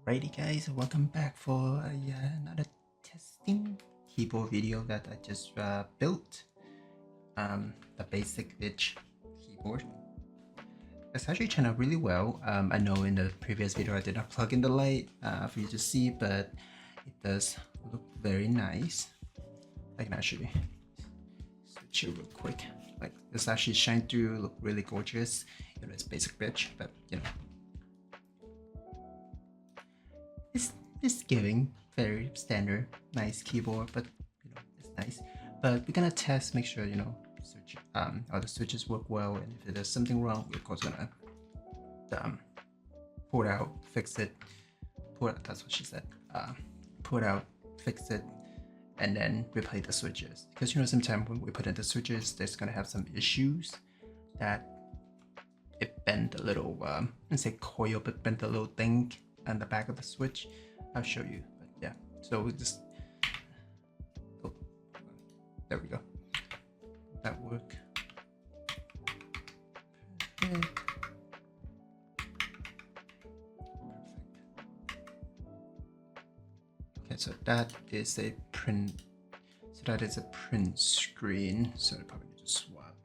Alrighty guys, welcome back for another testing keyboard video that I just built. The BasicBitch keyboard. It's actually turned out really well. I know in the previous video I did not plug in the light for you to see, but it does look very nice. I can actually switch it real quick. Like this actually shine through, look really gorgeous. You know, it's BasicBitch, but you know. It's giving very standard, nice keyboard, but you know it's nice. But we're gonna test, make sure you know switch, all the switches work well, and if there's something wrong, we're of course gonna pull it out, fix it. Pull it. That's what she said. Pull it out, fix it, and then replace the switches. Because you know sometimes when we put in the switches, there's gonna have some issues that it bent a little. Let's say coil, but bent a little thing on the back of the switch. I'll show you, but yeah. So we just, oh, there we go. That work. Perfect. Okay, so that is a print. So that is a print screen. So I probably need to swap.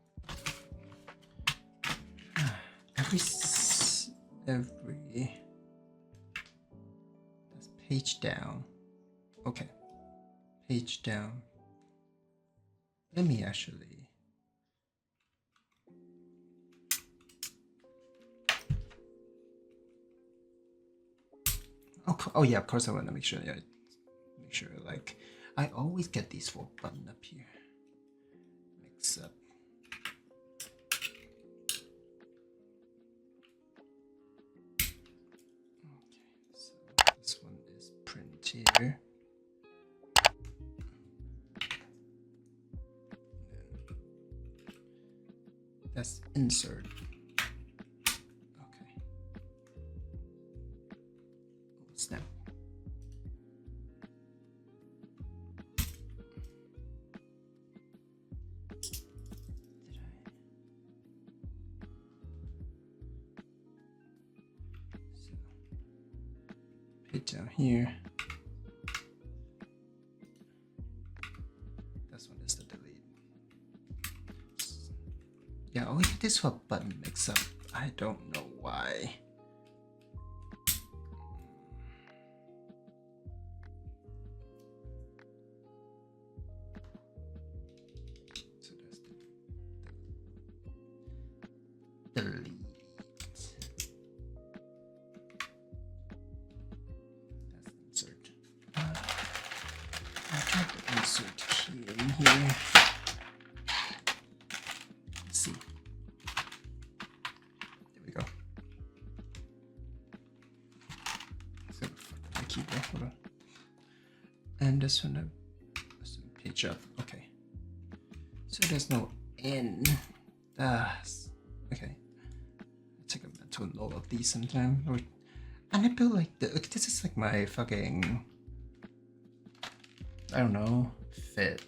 Every. Page down. Okay. Page down. Let me actually. Oh yeah, of course I want to make sure. Yeah, make sure. Like I always get these 4 buttons up here. Mix up. Here. That's insert. Okay. Oh, snap. So, put down here. Yeah, oh yeah, this one button mix up. I don't know why. So that's the delete. That's insert. I'll try to insert key in here. And this one, page up. Okay. So there's no N. Okay. I'll take a mental note of these sometime. And I built like this is like my fucking, I don't know, fifth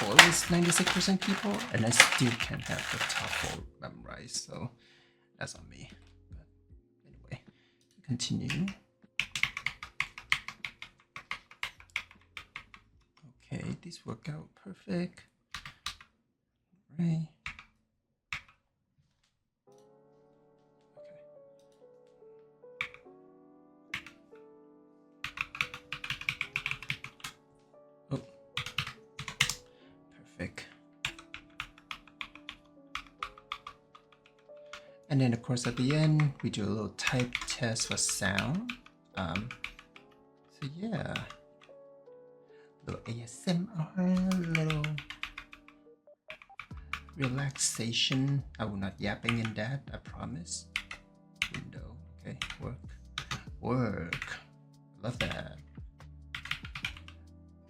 or at least 96% people, and I still can't have the top 4 memorized. So that's on me. But anyway, continue. Okay, these work out perfect. Right. Okay. Oh, perfect. And then of course at the end we do a little type test for sound. So yeah. Little ASMR, little relaxation. I will not yapping in that, I promise. Window, okay, work. Love that.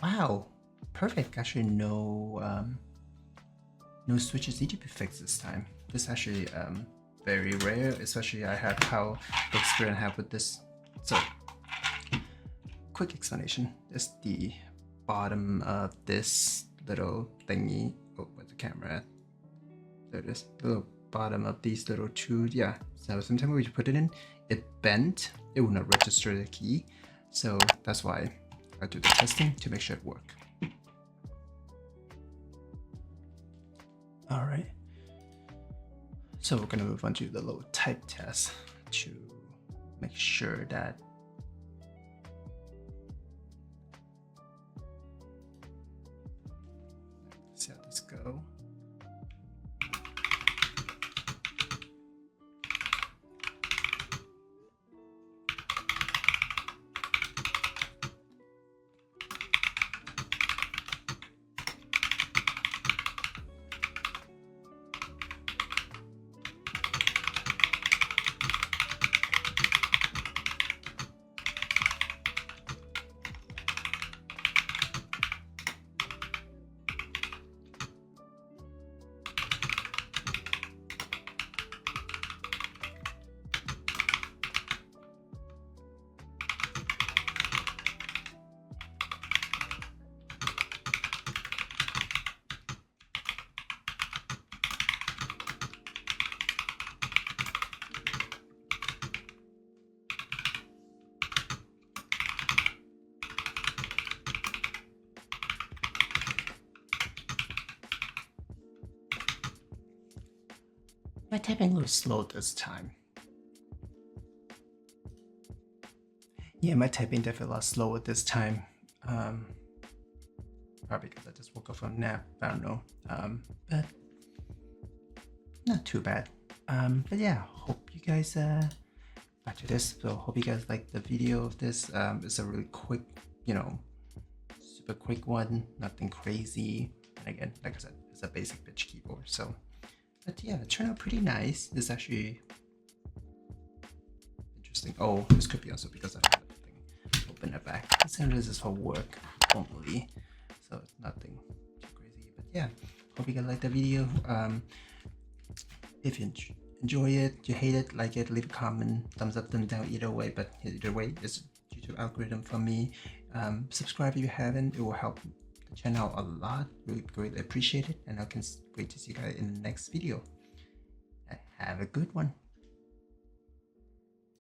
Wow, perfect. Actually, no switches need to be fixed this time. This is actually very rare, especially I have how the experience I have with this. So, quick explanation. This is the bottom of this little thingy. Oh, where's the camera at? There it is. The little bottom of these little two. Yeah, so sometimes when you put it in, it bent, it will not register the key. So that's why I do the testing to make sure it works. All right, so we're gonna move on to the little type test to make sure that let's see how this go. My typing a little slow this time. Yeah, my typing definitely a lot slower this time. Probably because I just woke up from a nap. I don't know. But not too bad. But yeah, hope you guys back to this. So hope you guys like the video of this. It's a really quick, you know, super quick one. Nothing crazy. And again, like I said, it's a BasicBitch keyboard. So. But yeah, it turned out pretty nice. It's actually interesting. Oh, this could be also because I have the thing open at back. Essentially, this is for work only, so it's nothing too crazy. But yeah, hope you guys like the video. If you enjoy it, you hate it, like it, leave a comment, thumbs up, thumbs down, either way. But either way, it's YouTube algorithm for me. Subscribe if you haven't. It will help channel a lot. Really greatly appreciate it, and I can wait to see you guys in the next video. Have a good one.